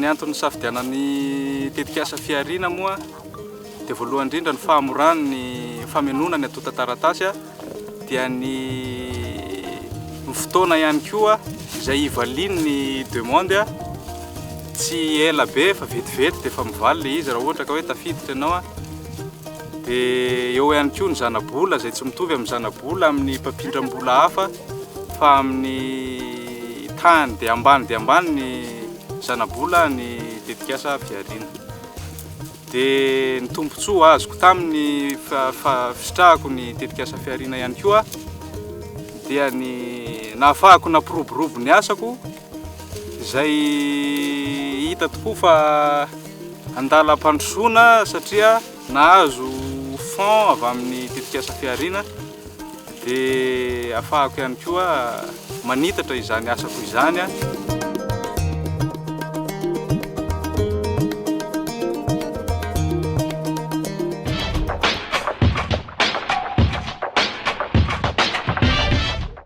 Ny antony safidianany tetikasa fiarina moa dia voalohany indrindra ny fahamorany ny famonona ny atota taratasy dia ny fotoana ihany koa izay ivaliany ny demande tsy ela be fa vetivety dia efa mivaly le izy raha ohatra ka hoe tafiditra ianao dia eo ihany koa ny zana-bola izay tsy mitovy amin'ny zana-bola amin'ny mpampindram-bola hafa fa amin'ny tany dia ambany ny zana-bola ny tetikasa fiarina. Dia ny tombontsoa azoko tamin'ny fisitrahako ny tetikasa fiarina ihany koa dia ny nahafahako nampiroborobo ny asako izay hita tokoa fa andalam-pandrosoana satria nahazo fond avy amin'ny tetikasa fiarina dia ahafahako ihany koa manitatra izany asako izany